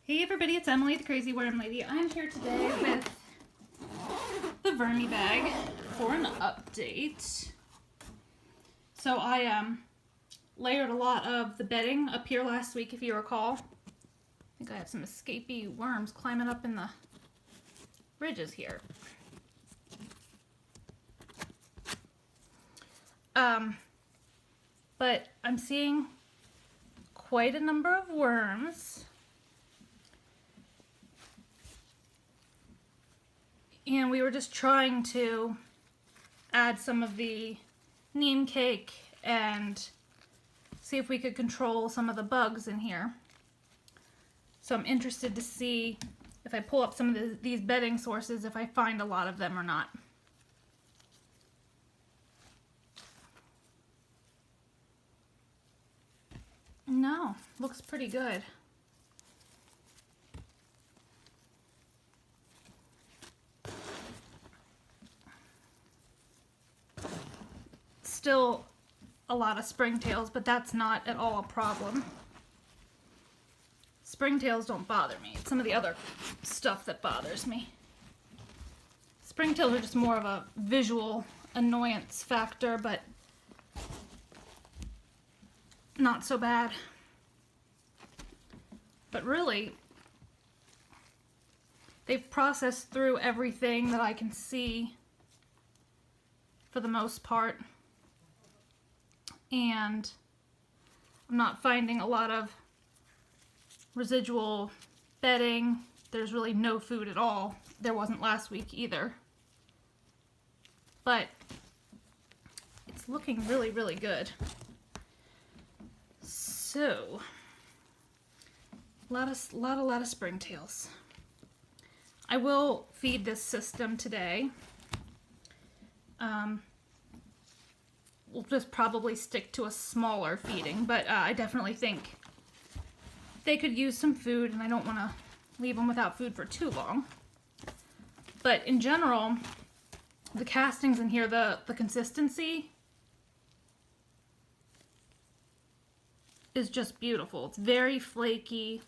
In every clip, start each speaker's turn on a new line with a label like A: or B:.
A: Hey everybody, it's Emily, the Crazy Worm Lady. I'm here today with the VermiBag for an update. So I layered a lot of the bedding up here last week, if you recall. I think I have some escapee worms climbing up in the ridges here. But I'm seeing quite a number of worms. And we were just trying to add some of the neem cake and see if we could control some of the bugs in here. So I'm interested to see if I pull up some of these bedding sources, if I find a lot of them or not. No, looks pretty good. Still a lot of springtails, but that's not at all a problem. Springtails don't bother me. It's some of the other stuff that bothers me. Springtails are just more of a visual annoyance factor, but not so bad. But really, they've processed through everything that I can see for the most part. And I'm not finding a lot of residual bedding. There's really no food at all. There wasn't last week either. But it's looking really, really good. So, a lot of springtails. I will feed this system today. We'll just probably stick to a smaller feeding, but I definitely think they could use some food, and I don't want to leave them without food for too long. But in general, the castings in here, the consistency is just beautiful. It's very flaky,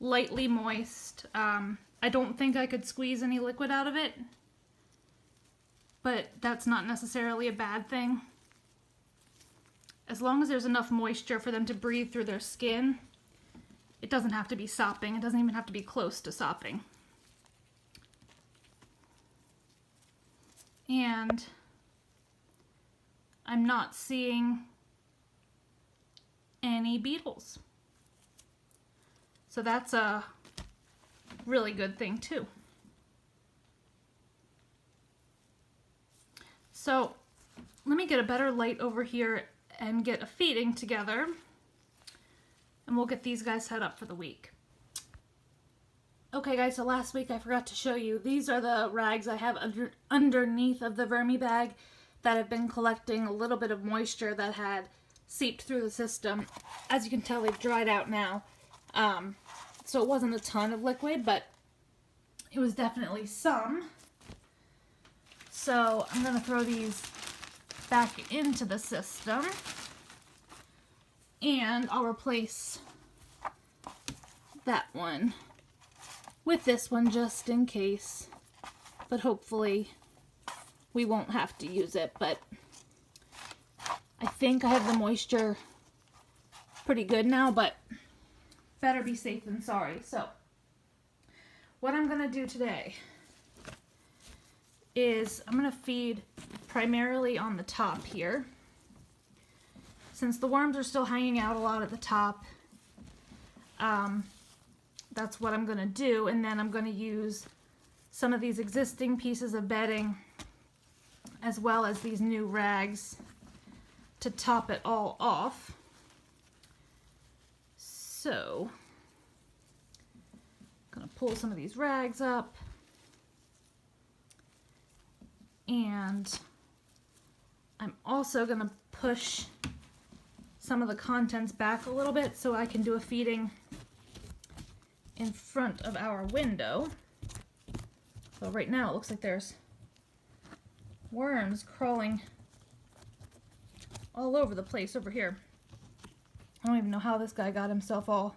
A: lightly moist. I don't think I could squeeze any liquid out of it, but that's not necessarily a bad thing. As long as there's enough moisture for them to breathe through their skin, it doesn't have to be sopping. It doesn't even have to be close to sopping. And I'm not seeing any beetles. So that's a really good thing too. So let me get a better light over here and get a feeding together, and we'll get these guys set up for the week. Okay guys, so last week I forgot to show you, these are the rags I have underneath of the VermiBag that have been collecting a little bit of moisture that had seeped through the system. As you can tell, they've dried out now. So it wasn't a ton of liquid, but it was definitely some. So I'm going to throw these back into the system, and I'll replace that one with this one just in case, but hopefully we won't have to use it. But I think I have the moisture pretty good now, but better be safe than sorry. So what I'm going to do today is I'm going to feed primarily on the top here. Since the worms are still hanging out a lot at the top, that's what I'm going to do. And then I'm going to use some of these existing pieces of bedding as well as these new rags to top it all off. So I'm going to pull some of these rags up, and I'm also going to push some of the contents back a little bit so I can do a feeding in front of our window. So right now it looks like there's worms crawling all over the place over here. I don't even know how this guy got himself all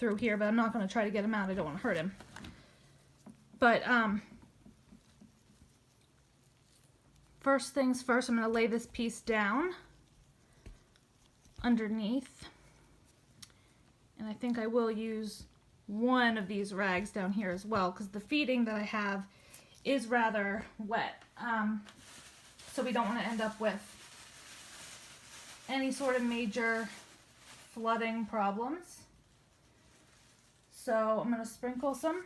A: through here, but I'm not going to try to get him out. I don't want to hurt him. But first things first, I'm going to lay this piece down underneath. And I think I will use one of these rags down here as well, because the feeding that I have is rather wet. So we don't want to end up with any sort of major flooding problems. So I'm going to sprinkle some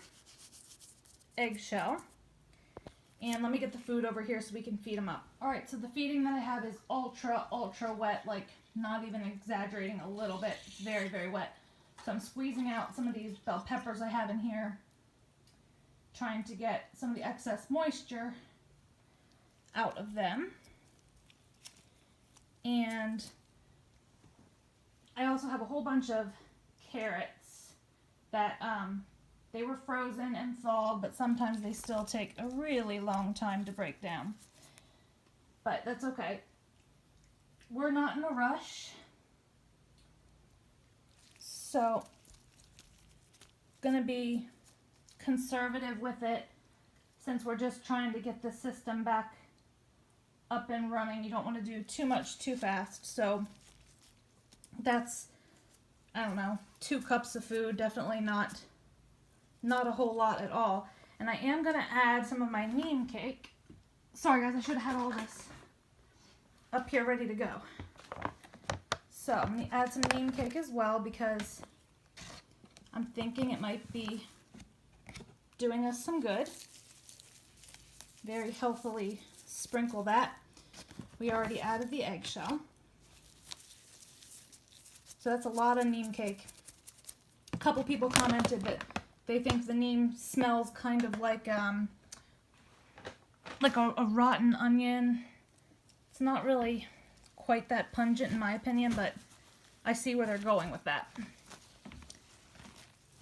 A: eggshell. And let me get the food over here so we can feed them up. Alright, so the feeding that I have is ultra, ultra wet, like not even exaggerating a little bit. It's very, very wet. So I'm squeezing out some of these bell peppers I have in here, trying to get some of the excess moisture out of them. And I also have a whole bunch of carrots that they were frozen and thawed, but sometimes they still take a really long time to break down. But that's okay. We're not in a rush. So, gonna be conservative with it since we're just trying to get the system back up and running. You don't want to do too much too fast. So that's, I don't know, 2 cups of food. Definitely not a whole lot at all. And I am gonna add some of my neem cake. Sorry guys, I should have had all this up here ready to go. So I'm going to add some neem cake as well because I'm thinking it might be doing us some good. Very healthily sprinkle that. We already added the eggshell. So that's a lot of neem cake. A couple people commented that they think the neem smells kind of like a rotten onion. It's not really quite that pungent in my opinion, but I see where they're going with that.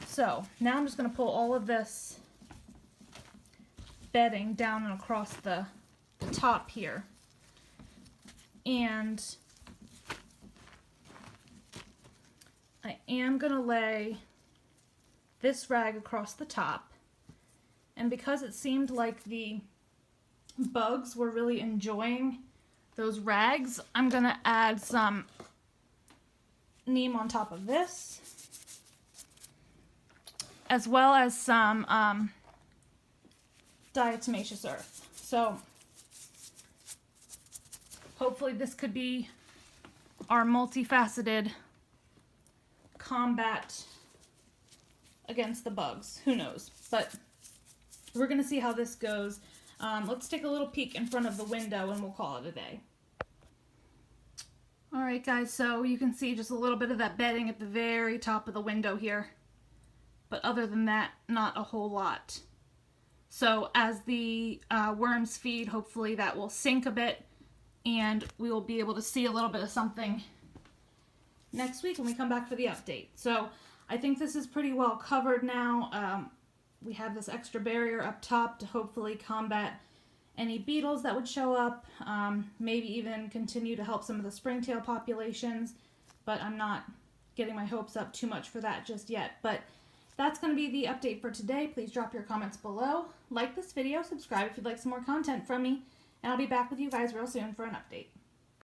A: So now I'm just going to pull all of this bedding down and across the top here. And I am going to lay this rag across the top. And because it seemed like the bugs were really enjoying those rags, I'm going to add some neem on top of this, as well as some diatomaceous earth. So hopefully this could be our multifaceted combat against the bugs. Who knows? But we're going to see how this goes. Let's take a little peek in front of the window and we'll call it a day. Alright guys, so you can see just a little bit of that bedding at the very top of the window here. But other than that, not a whole lot. So as the worms feed, hopefully that will sink a bit and we will be able to see a little bit of something next week when we come back for the update. So I think this is pretty well covered now. We have this extra barrier up top to hopefully combat any beetles that would show up, maybe even continue to help some of the springtail populations, but I'm not getting my hopes up too much for that just yet. But that's going to be the update for today. Please drop your comments below, like this video, subscribe if you'd like some more content from me, and I'll be back with you guys real soon for an update.